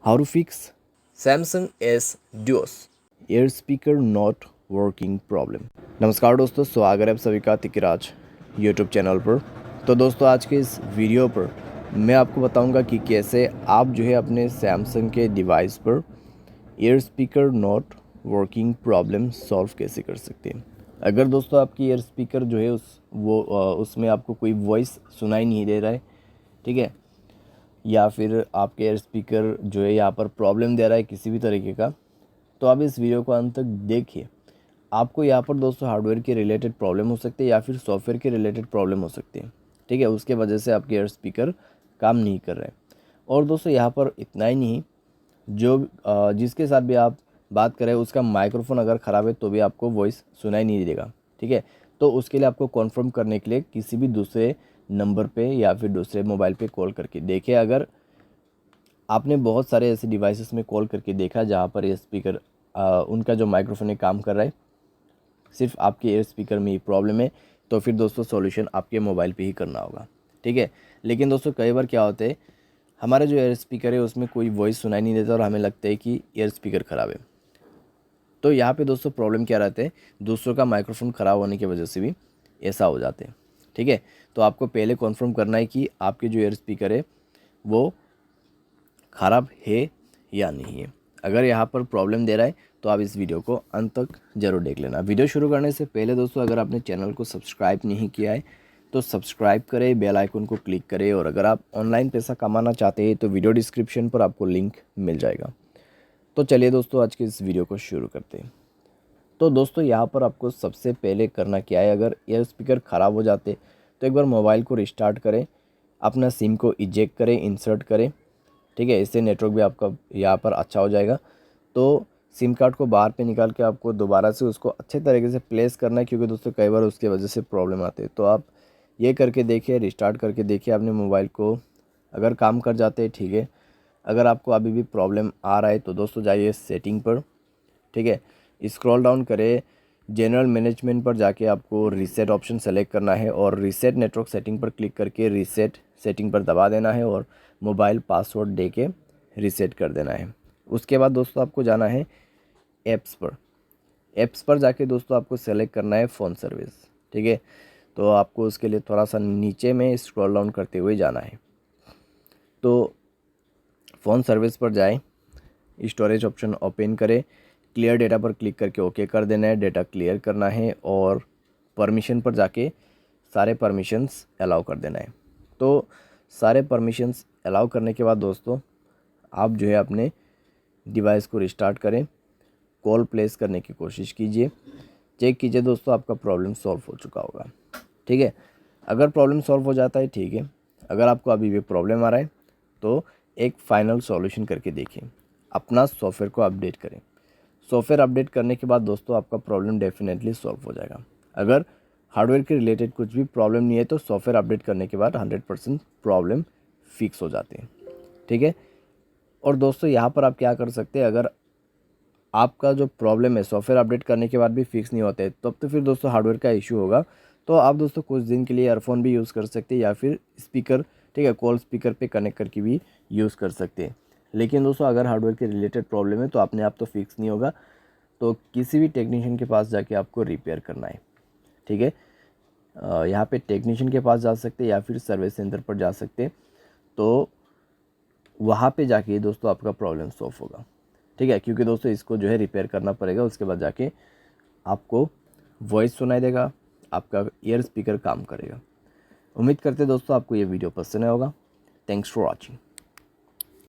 How to fix Samsung S Duos। Air speaker not working problem. नमस्कार दोस्तों, स्वागत है आप सभी का तिकराज यूट्यूब चैनल पर। तो दोस्तों, आज के इस वीडियो पर मैं आपको बताऊंगा कि कैसे आप जो है अपने सैमसंग के डिवाइस पर air speaker not working problem solve कैसे कर सकते हैं। अगर दोस्तों आपकी एयर स्पीकर जो है उसमें आपको कोई वॉइस सुनाई नहीं दे रहा है, ठीक है, या फिर आपके एयर स्पीकर जो है यहाँ पर प्रॉब्लम दे रहा है किसी भी तरीके का, तो आप इस वीडियो को अंत तक देखिए। आपको यहाँ पर दोस्तों हार्डवेयर के रिलेटेड प्रॉब्लम हो सकते हैं या फिर सॉफ्टवेयर के रिलेटेड प्रॉब्लम हो सकते हैं, ठीक है, उसके वजह से आपके एयर स्पीकर काम नहीं कर रहे हैं। और दोस्तों यहाँ पर इतना ही नहीं, जिसके साथ भी आप बात करें उसका माइक्रोफोन अगर ख़राब है तो भी आपको वॉइस सुनाई नहीं देगा, ठीक है। तो उसके लिए आपको कॉन्फर्म करने के लिए किसी भी दूसरे नंबर पे या फिर दूसरे मोबाइल पे कॉल करके देखिए। अगर आपने बहुत सारे ऐसे डिवाइसेस में कॉल करके देखा जहाँ पर ये स्पीकर उनका जो माइक्रोफोन है काम कर रहा है, सिर्फ आपके एयर स्पीकर में ही प्रॉब्लम है, तो फिर दोस्तों सॉल्यूशन आपके मोबाइल पे ही करना होगा, ठीक है। लेकिन दोस्तों कई बार क्या होता है, हमारा जो एयर स्पीकर है उसमें कोई वॉइस सुनाई नहीं देता और हमें लगता है कि एयर स्पीकर ख़राब है। तो यहाँ पे दोस्तों प्रॉब्लम क्या रहता है, दूसरों का माइक्रोफोन ख़राब होने की वजह से भी ऐसा हो जाते हैं, ठीक है। तो आपको पहले कन्फर्म करना है कि आपके जो एयर स्पीकर है वो ख़राब है या नहीं है। अगर यहाँ पर प्रॉब्लम दे रहा है तो आप इस वीडियो को अंत तक ज़रूर देख लेना। वीडियो शुरू करने से पहले दोस्तों, अगर आपने चैनल को सब्सक्राइब नहीं किया है तो सब्सक्राइब करें, बेल आइकन को क्लिक करें, और अगर आप ऑनलाइन पैसा कमाना चाहते हैं तो वीडियो डिस्क्रिप्शन पर आपको लिंक मिल जाएगा। तो चलिए दोस्तों, आज के इस वीडियो को शुरू करते हैं। तो दोस्तों यहाँ पर आपको सबसे पहले करना क्या है, अगर एयर स्पीकर ख़राब हो जाते तो एक बार मोबाइल को रिस्टार्ट करें, अपना सिम को इजेक्ट करें, इंसर्ट करें, ठीक है। इससे नेटवर्क भी आपका यहाँ पर अच्छा हो जाएगा। तो सिम कार्ड को बाहर पे निकाल के आपको दोबारा से उसको अच्छे तरीके से प्लेस करना है, क्योंकि दोस्तों कई बार उसकी वजह से प्रॉब्लम आती है। तो आप ये करके देखिए, रिस्टार्ट करके देखिए अपने मोबाइल को, अगर काम कर जाते हैं ठीक है। अगर आपको अभी भी प्रॉब्लम आ रहा है तो दोस्तों जाइए सेटिंग पर, ठीक है, स्क्रॉल डाउन करें, जनरल मैनेजमेंट पर जाके आपको रीसेट ऑप्शन सेलेक्ट करना है और रीसेट नेटवर्क सेटिंग पर क्लिक करके रीसेट सेटिंग पर दबा देना है और मोबाइल पासवर्ड दे के रीसेट कर देना है। उसके बाद दोस्तों आपको जाना है ऐप्स पर जाके दोस्तों आपको सेलेक्ट करना है फ़ोन सर्विस, ठीक है। तो आपको उसके लिए थोड़ा सा नीचे में स्क्रॉल डाउन करते हुए जाना है। तो फ़ोन सर्विस पर जाएं, स्टोरेज ऑप्शन ओपन करें, क्लियर डेटा पर क्लिक करके ओके कर देना है, डेटा क्लियर करना है और परमिशन पर जाके सारे परमिशंस अलाउ कर देना है। तो सारे परमिशंस अलाउ करने के बाद दोस्तों आप जो है अपने डिवाइस को रिस्टार्ट करें, कॉल प्लेस करने की कोशिश कीजिए, चेक कीजिए दोस्तों आपका प्रॉब्लम सॉल्व हो चुका होगा, ठीक है। अगर प्रॉब्लम सॉल्व हो जाता है ठीक है, अगर आपको अभी भी प्रॉब्लम आ रहा है तो एक फाइनल सॉल्यूशन करके देखिए, अपना सॉफ्टवेयर को अपडेट करें। सॉफ्टवेयर अपडेट करने के बाद दोस्तों आपका प्रॉब्लम डेफिनेटली सॉल्व हो जाएगा। अगर हार्डवेयर के रिलेटेड कुछ भी प्रॉब्लम नहीं है तो सॉफ्टवेयर अपडेट करने के बाद 100% प्रॉब्लम फिक्स हो जाते हैं, ठीक है। और दोस्तों यहाँ पर आप क्या कर सकते हैं, अगर आपका जो प्रॉब्लम है सॉफ्टवेयर अपडेट करने के बाद भी फिक्स नहीं होते तब तो फिर दोस्तों हार्डवेयर का इशू होगा। तो आप दोस्तों कुछ दिन के लिए ईयरफोन भी यूज़ कर सकते हैं या फिर स्पीकर, ठीक है, कॉल स्पीकर पे कनेक्ट करके भी यूज़ कर सकते हैं। लेकिन दोस्तों अगर हार्डवेयर के रिलेटेड प्रॉब्लम है तो अपने आप तो फिक्स नहीं होगा, तो किसी भी टेक्नीशियन के पास जाके आपको रिपेयर करना है, ठीक है। यहाँ पे टेक्नीशियन के पास जा सकते हैं या फिर सर्विस सेंटर पर जा सकते हैं, तो वहाँ पे जाके दोस्तों आपका प्रॉब्लम सॉल्व होगा, ठीक है। क्योंकि दोस्तों इसको जो है रिपेयर करना पड़ेगा, उसके बाद जाके आपको वॉइस सुनाई देगा, आपका ईयर स्पीकर काम करेगा। उम्मीद करते दोस्तों आपको ये वीडियो पसंद आया होगा। Thanks for watching.